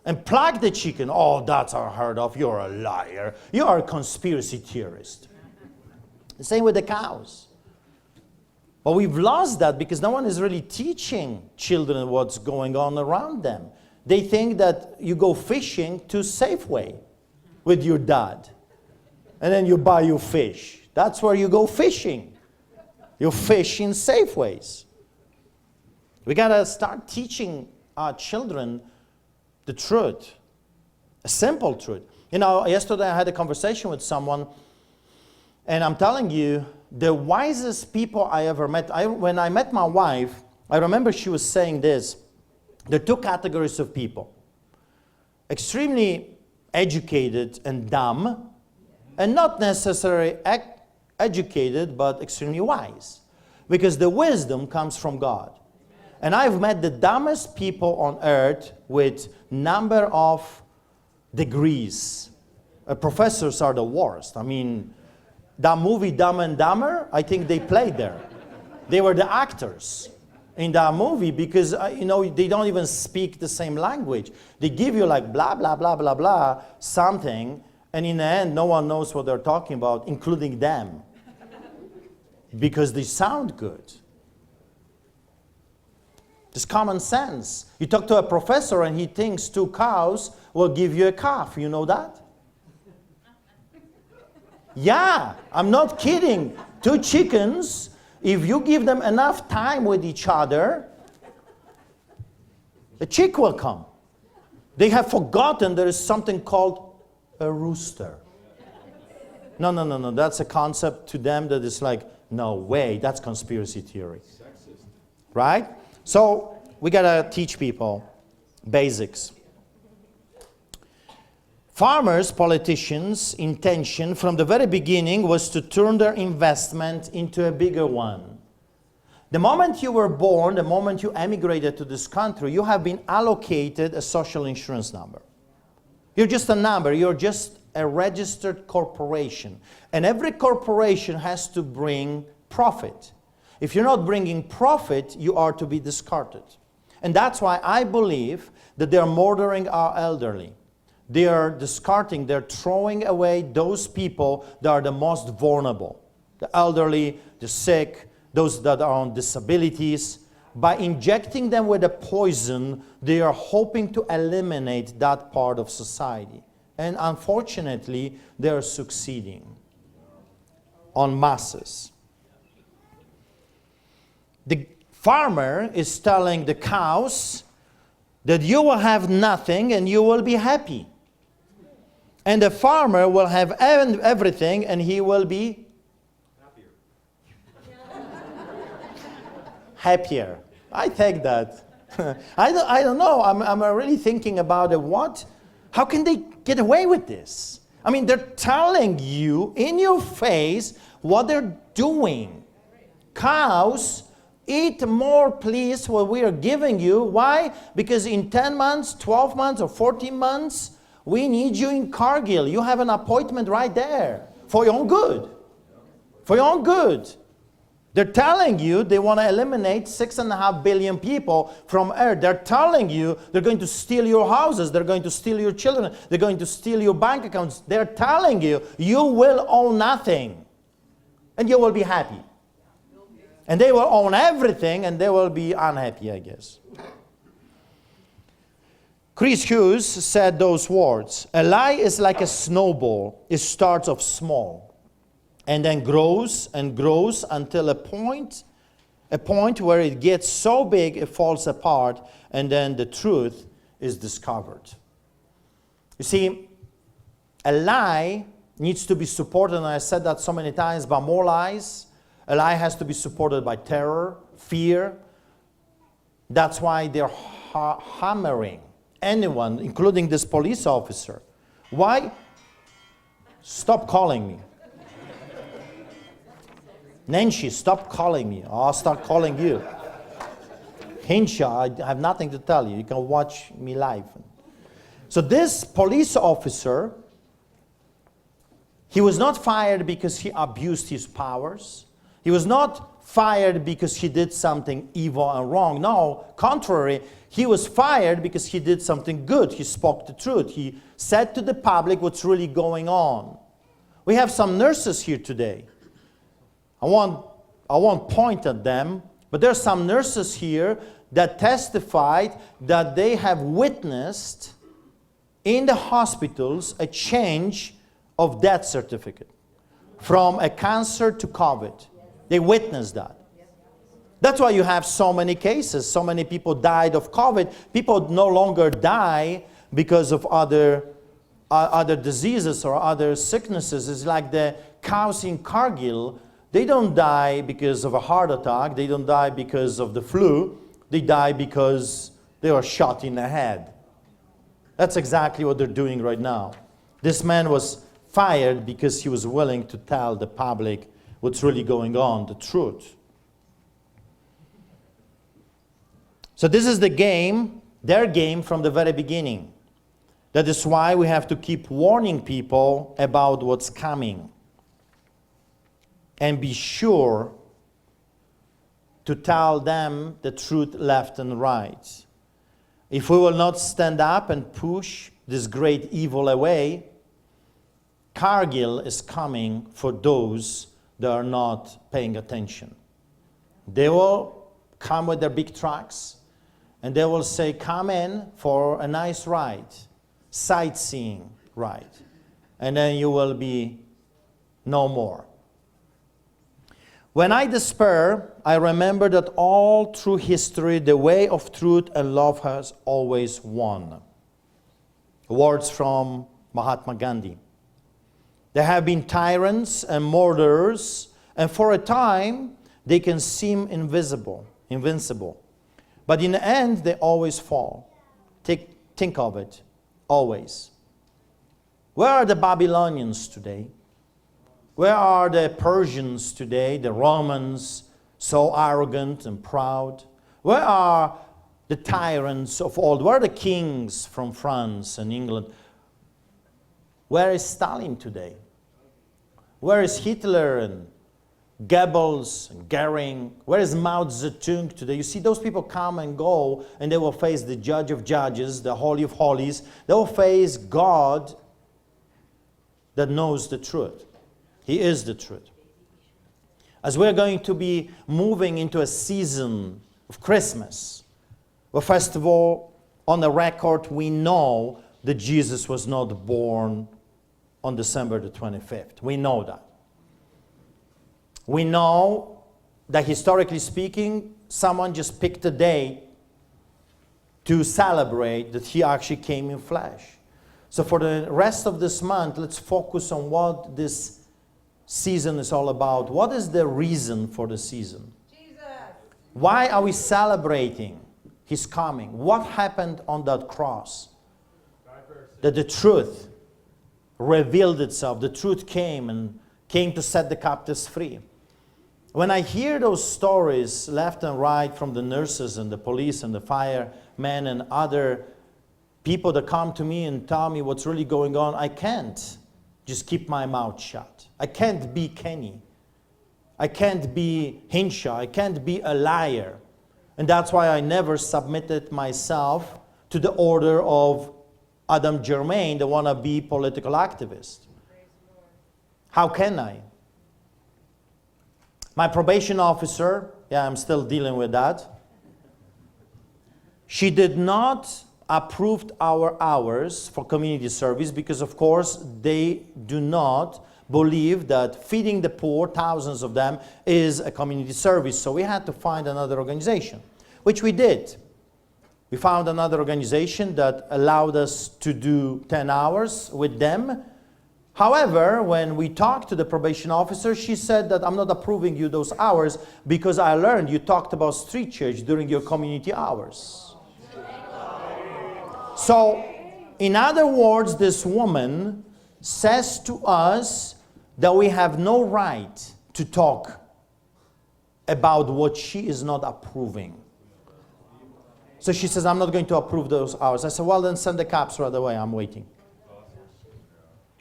And plug the chicken. Oh, that's unheard of. You're a liar. You are a conspiracy theorist. The same with the cows. But we've lost that because no one is really teaching children what's going on around them. They think that you go fishing to Safeway with your dad. And then you buy your fish. That's where you go fishing. You fish in Safeways. We got to start teaching our children the truth. A simple truth. You know, yesterday I had a conversation with someone, and I'm telling you, the wisest people I ever met, when I met my wife, I remember she was saying this. There are two categories of people. Extremely educated and dumb, and not necessarily educated, but extremely wise. Because the wisdom comes from God. And I've met the dumbest people on earth with number of degrees. Professors are the worst. I mean, that movie Dumb and Dumber, I think they played there. They were the actors in that movie because, you know, they don't even speak the same language. They give you like blah, blah, blah, blah, blah, something, and in the end, no one knows what they're talking about, including them. Because they sound good. It's common sense. You talk to a professor and he thinks 2 cows will give you a calf. You know that? Yeah, I'm not kidding. 2 chickens, if you give them enough time with each other, a chick will come. They have forgotten there is something called a rooster. No. That's a concept to them that is like, no way, that's conspiracy theory. Sexist. Right? So we got to teach people basics. Farmers, politicians' intention from the very beginning was to turn their investment into a bigger one. The moment you were born, the moment you emigrated to this country, you have been allocated a social insurance number. You're just a number. You're just a registered corporation. And every corporation has to bring profit. If you're not bringing profit, you are to be discarded. And that's why I believe that they're murdering our elderly. They are discarding, they're throwing away those people that are the most vulnerable. The elderly, the sick, those that are on disabilities. By injecting them with a poison, they are hoping to eliminate that part of society. And unfortunately, they are succeeding on masses. The farmer is telling the cows that you will have nothing and you will be happy. And the farmer will have everything and he will be happier. I take that. I don't know. I'm really thinking about it. What? How can they get away with this? I mean, they're telling you in your face what they're doing. Cows, eat more, please, what we are giving you. Why? Because in 10 months, 12 months, or 14 months, we need you in Cargill. You have an appointment right there for your own good. For your own good. They're telling you they want to eliminate 6.5 billion people from Earth. They're telling you they're going to steal your houses. They're going to steal your children. They're going to steal your bank accounts. They're telling you you will own nothing. And you will be happy. And they will own everything and they will be unhappy, I guess. Chris Hughes said those words. A lie is like a snowball. It starts off small and then grows and grows until a point where it gets so big it falls apart and then the truth is discovered. You see, a lie needs to be supported, and I said that so many times, by more lies. A lie has to be supported by terror, fear. That's why they're hammering anyone, including this police officer. Why? Stop calling me. Nancy, stop calling me. I'll start calling you. Hinsha, I have nothing to tell you. You can watch me live. So this police officer, he was not fired because he abused his powers. He was not fired because he did something evil and wrong. No, contrary, he was fired because he did something good. He spoke the truth. He said to the public what's really going on. We have some nurses here today. I won't point at them, but there are some nurses here that testified that they have witnessed in the hospitals a change of death certificate from a cancer to COVID. They witnessed that. That's why you have so many cases. So many people died of COVID. People no longer die because of other diseases or other sicknesses. It's like the cows in Cargill. They don't die because of a heart attack. They don't die because of the flu. They die because they were shot in the head. That's exactly what they're doing right now. This man was fired because he was willing to tell the public what's really going on, the truth. So this is the game, their game from the very beginning. That is why we have to keep warning people about what's coming. And be sure to tell them the truth left and right. If we will not stand up and push this great evil away, Cargill is coming for those that are not paying attention. They will come with their big trucks and they will say, come in for a nice ride, sightseeing ride, and then you will be no more. When I despair, I remember that all through history, the way of truth and love has always won. Words from Mahatma Gandhi. There have been tyrants and murderers, and for a time, they can seem invincible. But in the end, they always fall. Think of it, always. Where are the Babylonians today? Where are the Persians today, the Romans, so arrogant and proud? Where are the tyrants of old? Where are the kings from France and England? Where is Stalin today? Where is Hitler and Goebbels and Goering? Where is Mao Zedong today? You see, those people come and go, and they will face the Judge of Judges, the Holy of Holies. They will face God that knows the truth. He is the truth. As we're going to be moving into a season of Christmas, well, first of all, on the record, we know that Jesus was not born on December the 25th. We know that. We know that historically speaking, someone just picked a day to celebrate that he actually came in flesh. So for the rest of this month, let's focus on what this season is all about. What is the reason for the season? Jesus. Why are we celebrating his coming? What happened on that cross? That the truth revealed itself. The truth came and came to set the captives free. When I hear those stories left and right from the nurses and the police and the firemen and other people that come to me and tell me what's really going on, I can't just keep my mouth shut. I can't be Kenny. I can't be Hinshaw. I can't be a liar. And that's why I never submitted myself to the order of Adam Germain, the wannabe political activist. How can I? My probation officer, I'm still dealing with that. She did not approve our hours for community service because, of course, they do not believe that feeding the poor, thousands of them, is a community service. So we had to find another organization, which we did. We found another organization that allowed us to do 10 hours with them. However, when we talked to the probation officer, she said that I'm not approving you those hours because I learned you talked about street church during your community hours. So, in other words, this woman says to us that we have no right to talk about what she is not approving. So she says, I'm not going to approve those hours. I said, well, then send the cops right away. I'm waiting.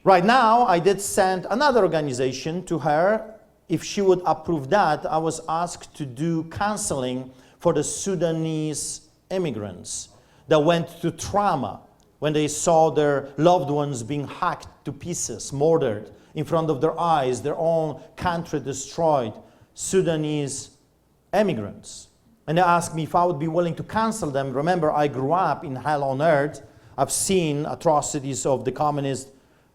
Right now, I did send another organization to her. If she would approve that, I was asked to do counseling for the Sudanese immigrants that went through trauma when they saw their loved ones being hacked to pieces, murdered in front of their eyes, their own country destroyed. Sudanese immigrants. And they asked me if I would be willing to counsel them. Remember, I grew up in hell on earth. I've seen atrocities of the communist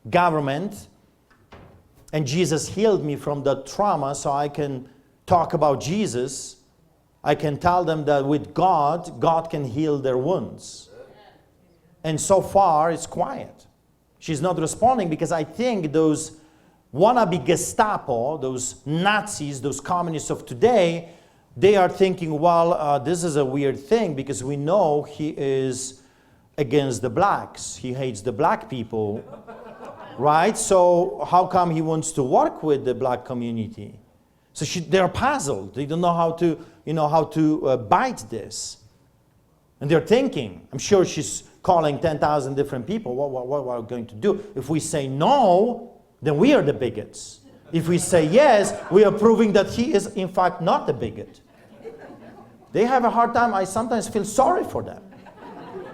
government. And Jesus healed me from that trauma, so I can talk about Jesus. I can tell them that with God, God can heal their wounds. And so far, it's quiet. She's not responding because I think those wannabe Gestapo, those Nazis, those communists of today, they are thinking, well, this is a weird thing because we know he is against the blacks. He hates the black people, right? So how come he wants to work with the black community? So they're puzzled. They don't know how to bite this. And they're thinking, I'm sure she's calling 10,000 different people. What are we going to do? If we say no, then we are the bigots. If we say yes, we are proving that he is in fact not the bigot. They have a hard time. I sometimes feel sorry for them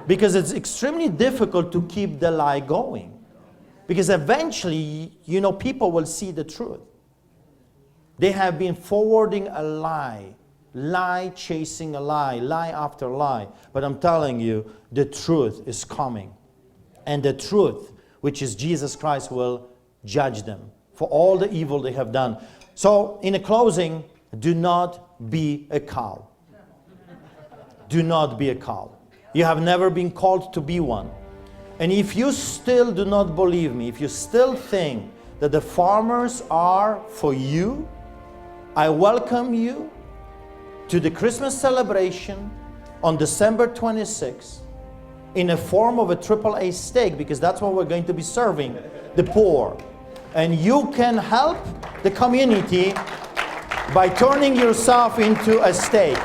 because it's extremely difficult to keep the lie going. Because eventually, people will see the truth. They have been forwarding a lie chasing a lie after lie. But I'm telling you, the truth is coming. And the truth, which is Jesus Christ, will judge them for all the evil they have done. So, in a closing, do not be a cow. Do not be a cow. You have never been called to be one. And if you still do not believe me, if you still think that the farmers are for you, I welcome you to the Christmas celebration on December 26th in a form of a AAA steak, because that's what we're going to be serving the poor. And you can help the community by turning yourself into a steak.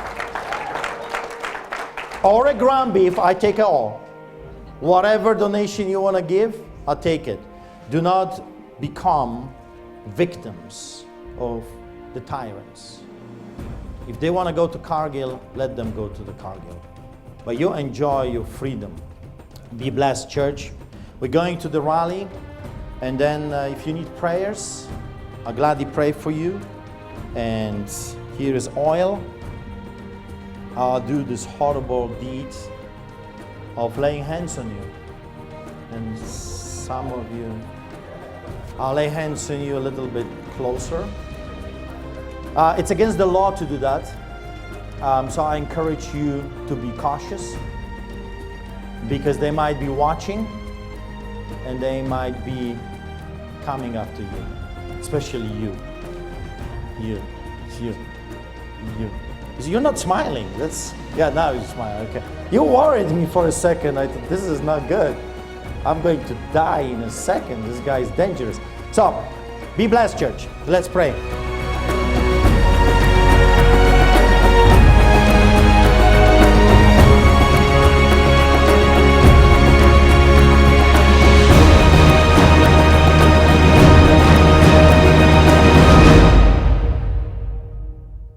Or a ground beef, I take it all. Whatever donation you want to give, I'll take it. Do not become victims of the tyrants. If they want to go to Cargill, let them go to the Cargill. But you enjoy your freedom. Be blessed, church. We're going to the rally, and then if you need prayers, I'll gladly pray for you. And here is oil. I'll do this horrible deed of laying hands on you. And some of you, I'll lay hands on you a little bit closer. It's against the law to do that. So I encourage you to be cautious, because they might be watching and they might be coming after you, especially you. You're not smiling. Now you smile. Okay. You worried me for a second. I thought, this is not good. I'm going to die in a second. This guy is dangerous. So, be blessed, church. Let's pray.